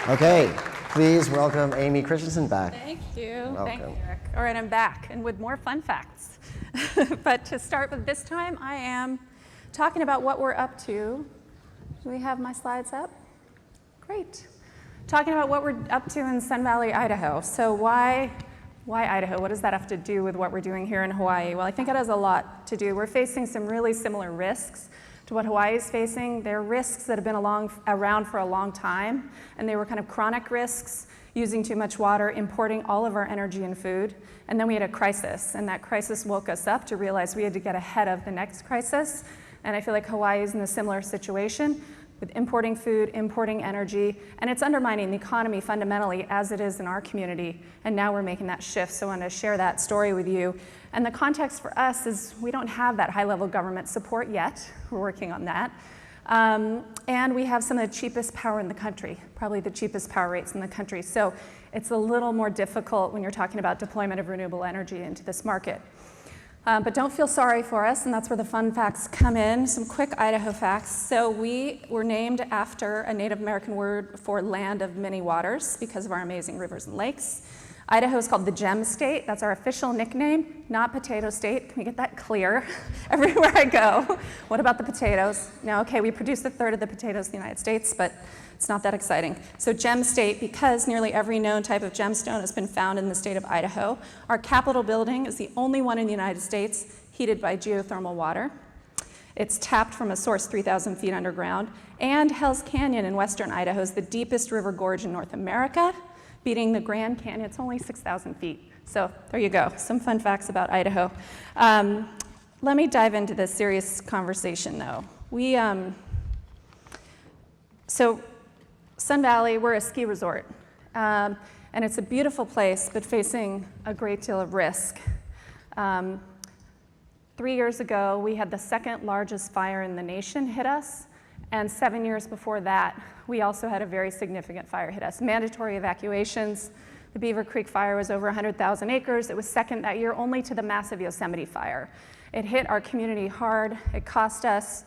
Okay, please welcome Amy Christensen back. Thank you. Welcome. Thank you, Eric. All right, I'm back and with more fun facts. But to start with this time, I am talking about what we're up to. Do we have my slides up? Great. Talking about what we're up to in Sun Valley, Idaho. So why Idaho? What does that have to do with what we're doing here in Hawaii? Well, I think it has a lot to do. We're facing some really similar risks to what Hawaii is facing. They're risks that have been around for a long time, and they were kind of chronic risks, using too much water, importing all of our energy and food, and then we had a crisis, and that crisis woke us up to realize we had to get ahead of the next crisis, and I feel like Hawaii is in a similar situation with importing food, importing energy, and it's undermining the economy fundamentally as it is in our community, and now we're making that shift, so I want to share that story with you. And the context for us is we don't have that high-level government support yet. We're working on that. And we have some of the cheapest power in the country, probably the cheapest power rates in the country. So it's a little more difficult when you're talking about deployment of renewable energy into this market. But don't feel sorry for us, and that's where the fun facts come in. Some quick Idaho facts. So we were named after a Native American word for land of many waters because of our amazing rivers and lakes. Idaho is called the Gem State. That's our official nickname, not Potato State. Can we get that clear everywhere I go? What about the potatoes? Now, okay, we produce a third of the potatoes in the United States, but it's not that exciting. So Gem State, because nearly every known type of gemstone has been found in the state of Idaho. Our Capitol building is the only one in the United States heated by geothermal water. It's tapped from a source 3,000 feet underground. And Hell's Canyon in western Idaho is the deepest river gorge in North America, beating the Grand Canyon. It's only 6,000 feet. So there you go, some fun facts about Idaho. Let me dive into this serious conversation though. So Sun Valley, we're a ski resort. And it's a beautiful place, but facing a great deal of risk. 3 years ago, we had the second largest fire in the nation hit us. And 7 years before that, we also had a very significant fire hit us. Mandatory evacuations. The Beaver Creek fire was over 100,000 acres. It was second that year only to the massive Yosemite fire. It hit our community hard. It cost us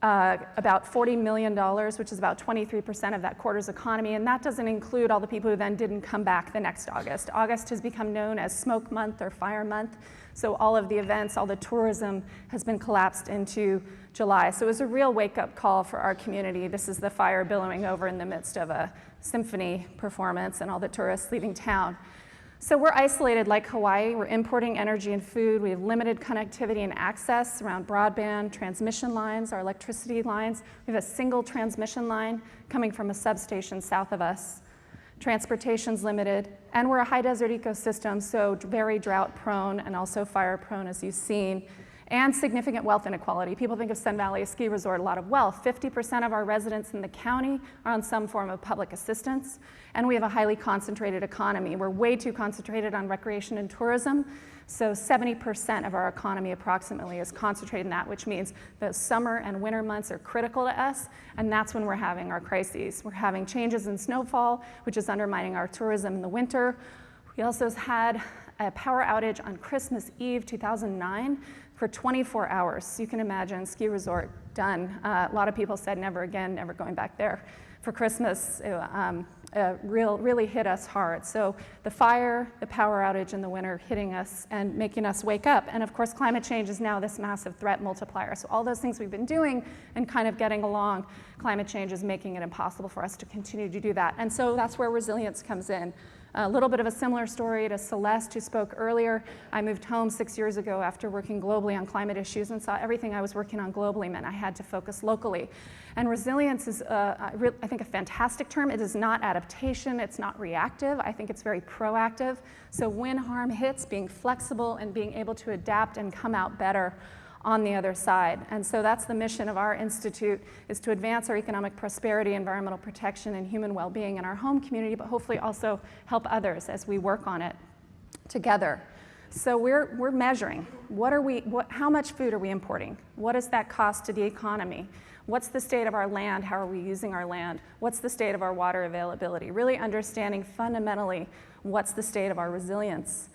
about $40 million, which is about 23% of that quarter's economy, and that doesn't include all the people who then didn't come back the next August. August has become known as Smoke Month or Fire Month, so all of the events, all the tourism has been collapsed into July. So it was a real wake-up call for our community. This is the fire billowing over in the midst of a symphony performance and all the tourists leaving town. So we're isolated like Hawaii. We're importing energy and food. We have limited connectivity and access around broadband, transmission lines, our electricity lines. We have a single transmission line coming from a substation south of us. Transportation's limited, and we're a high desert ecosystem, so very drought prone and also fire prone, as you've seen, and significant wealth inequality. People think of Sun Valley as a ski resort, a lot of wealth. 50% of our residents in the county are on some form of public assistance, and we have a highly concentrated economy. We're way too concentrated on recreation and tourism, so 70% of our economy approximately is concentrated in that, which means the summer and winter months are critical to us, and that's when we're having our crises. We're having changes in snowfall, which is undermining our tourism in the winter. We also had a power outage on Christmas Eve 2009 for 24 hours. You can imagine, ski resort, done. A lot of people said never again, never going back there. For Christmas, really hit us hard. So the fire, the power outage in the winter hitting us and making us wake up. And of course, climate change is now this massive threat multiplier. So all those things we've been doing and kind of getting along, climate change is making it impossible for us to continue to do that. And so that's where resilience comes in. A little bit of a similar story to Celeste, who spoke earlier. I moved home 6 years ago after working globally on climate issues and saw everything I was working on globally meant I had to focus locally. And resilience is, I think, a fantastic term. It is not adaptation, it's not reactive. I think it's very proactive. So when harm hits, being flexible and being able to adapt and come out better on the other side. And so that's the mission of our institute, is to advance our economic prosperity, environmental protection, and human well-being in our home community, but hopefully also help others as we work on it together. So we're measuring. How much food are we importing? What does that cost to the economy? What's the state of our land? How are we using our land? What's the state of our water availability? Really understanding fundamentally what's the state of our resilience.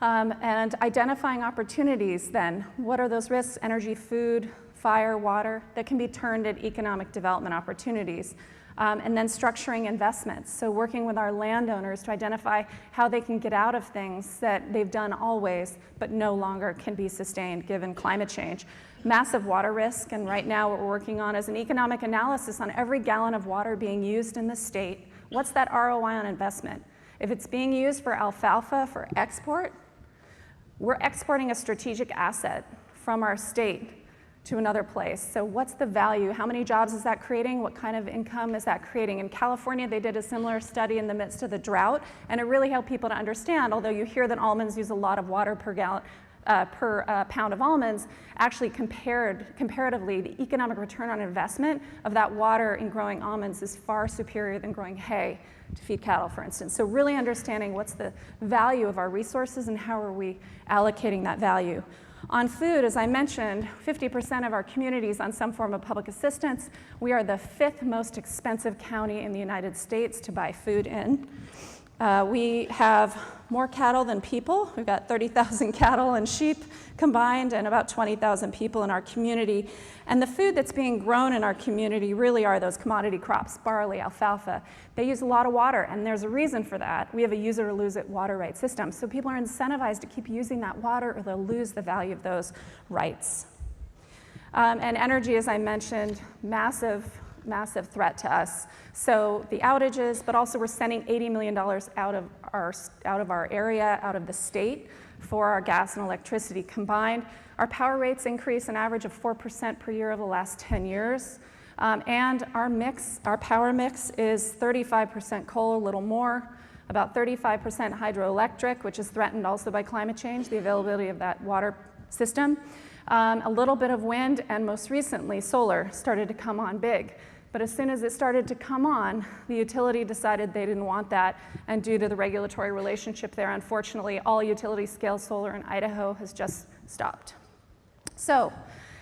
And identifying opportunities then. What are those risks? Energy, food, fire, water, that can be turned into economic development opportunities. And then structuring investments, so working with our landowners to identify how they can get out of things that they've done always, but no longer can be sustained given climate change. Massive water risk, and right now what we're working on is an economic analysis on every gallon of water being used in the state. What's that ROI on investment? If it's being used for alfalfa for export, we're exporting a strategic asset from our state to another place. So what's the value? How many jobs is that creating? What kind of income is that creating? In California, they did a similar study in the midst of the drought, and it really helped people to understand, although you hear that almonds use a lot of water per gallon, per pound of almonds, actually comparatively, the economic return on investment of that water in growing almonds is far superior than growing hay to feed cattle, for instance. So really understanding what's the value of our resources and how are we allocating that value. On food, as I mentioned, 50% of our community is on some form of public assistance. We are the 5th most expensive county in the United States to buy food in. We have more cattle than people. We've got 30,000 cattle and sheep combined and about 20,000 people in our community. And the food that's being grown in our community really are those commodity crops, barley, alfalfa. They use a lot of water, and there's a reason for that. We have a use it or lose it water rights system. So people are incentivized to keep using that water or they'll lose the value of those rights. And energy, as I mentioned, massive threat to us. So the outages, but also we're sending $80 million out of our area, out of the state for our gas and electricity combined. Our power rates increase an average of 4% per year over the last 10 years. And our power mix is 35% coal, a little more, about 35% hydroelectric, which is threatened also by climate change, the availability of that water system. A little bit of wind, and most recently, solar started to come on big. But as soon as it started to come on, the utility decided they didn't want that, and due to the regulatory relationship there, unfortunately, all utility-scale solar in Idaho has just stopped. So,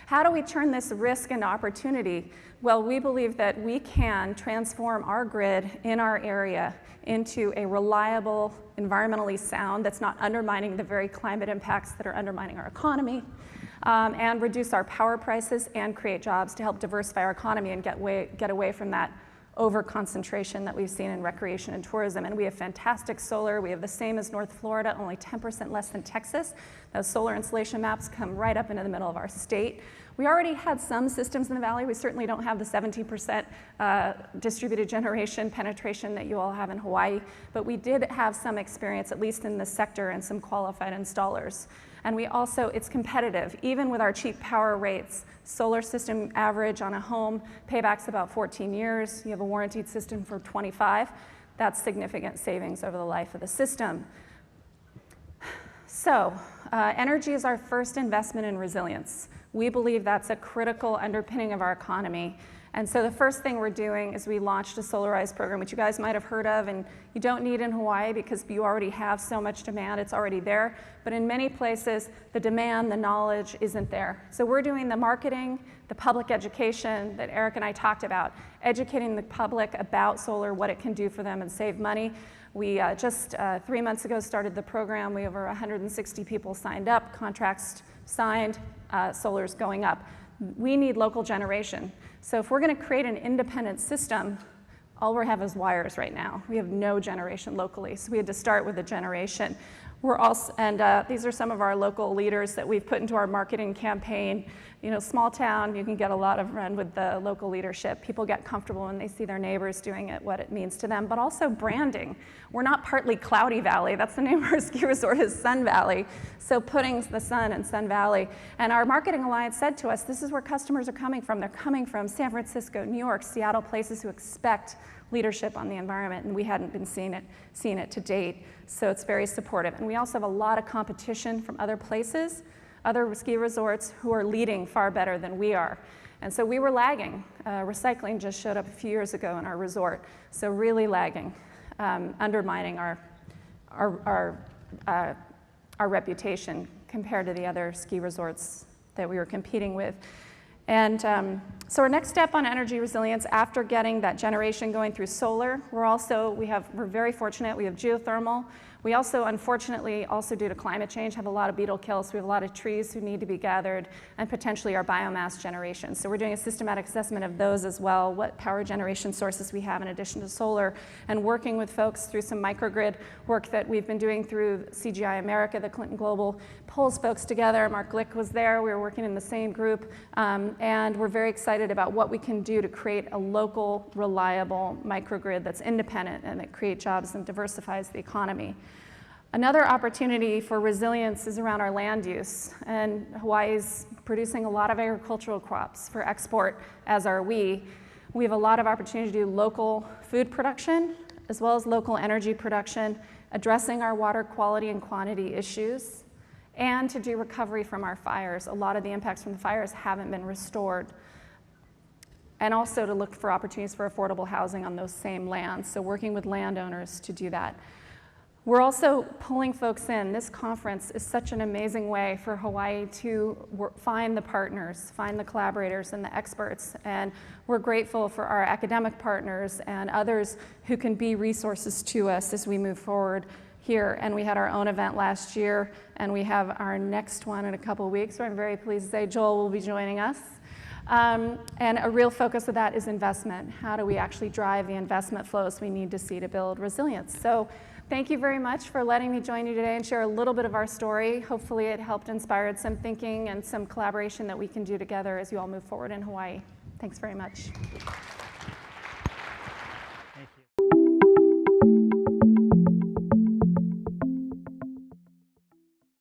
how do we turn this risk into opportunity? Well, we believe that we can transform our grid in our area into a reliable, environmentally sound that's not undermining the very climate impacts that are undermining our economy, and reduce our power prices and create jobs to help diversify our economy and get away from that over-concentration that we've seen in recreation and tourism. And we have fantastic solar. We have the same as North Florida, only 10% less than Texas. Those solar installation maps come right up into the middle of our state. We already had some systems in the valley. We certainly don't have the 17% distributed generation penetration that you all have in Hawaii, but we did have some experience, at least in the sector, and some qualified installers. And we also, it's competitive. Even with our cheap power rates, solar system average on a home, payback's about 14 years. You have a warranted system for 25. That's significant savings over the life of the system. So, energy is our first investment in resilience. We believe that's a critical underpinning of our economy. And so the first thing we're doing is we launched a solarized program, which you guys might have heard of, and you don't need in Hawaii because you already have so much demand, it's already there. But in many places, the demand, the knowledge isn't there. So we're doing the marketing, the public education that Eric and I talked about, educating the public about solar, what it can do for them and save money. We just 3 months ago started the program. We have over 160 people signed up, contracts signed, solar's going up. We need local generation. So if we're going to create an independent system, all we have is wires right now. We have no generation locally, so we had to start with a generation. We're also, and these are some of our local leaders that we've put into our marketing campaign. You know, small town, you can get a lot of run with the local leadership. People get comfortable when they see their neighbors doing it, what it means to them, but also branding. We're not partly Cloudy Valley. That's the name of our ski resort is Sun Valley. So putting the sun in Sun Valley. And our marketing alliance said to us, this is where customers are coming from. They're coming from San Francisco, New York, Seattle, places who expect leadership on the environment, and we hadn't been seeing it to date. So it's very supportive. And we also have a lot of competition from other places, other ski resorts who are leading far better than we are. And so we were lagging. Recycling just showed up a few years ago in our resort. So really lagging, undermining our reputation compared to the other ski resorts that we were competing with. And so our next step on energy resilience, after getting that generation going through solar, we're very fortunate, we have geothermal. We also, unfortunately, also due to climate change, have a lot of beetle kills. So we have a lot of trees who need to be gathered, and potentially our biomass generation. So we're doing a systematic assessment of those as well, what power generation sources we have in addition to solar, and working with folks through some microgrid work that we've been doing through CGI America. The Clinton Global pulls folks together. Mark Glick was there. We were working in the same group, and we're very excited about what we can do to create a local, reliable microgrid that's independent and that creates jobs and diversifies the economy. Another opportunity for resilience is around our land use, and Hawaii is producing a lot of agricultural crops for export, as are we. We have a lot of opportunity to do local food production, as well as local energy production, addressing our water quality and quantity issues, and to do recovery from our fires. A lot of the impacts from the fires haven't been restored. And also to look for opportunities for affordable housing on those same lands, so working with landowners to do that. We're also pulling folks in. This conference is such an amazing way for Hawaii to find the partners, find the collaborators and the experts. And we're grateful for our academic partners and others who can be resources to us as we move forward here. And we had our own event last year, and we have our next one in a couple of weeks. So I'm very pleased to say Joel will be joining us. And a real focus of that is investment. How do we actually drive the investment flows we need to see to build resilience? So thank you very much for letting me join you today and share a little bit of our story. Hopefully it helped inspire some thinking and some collaboration that we can do together as you all move forward in Hawaii. Thanks very much.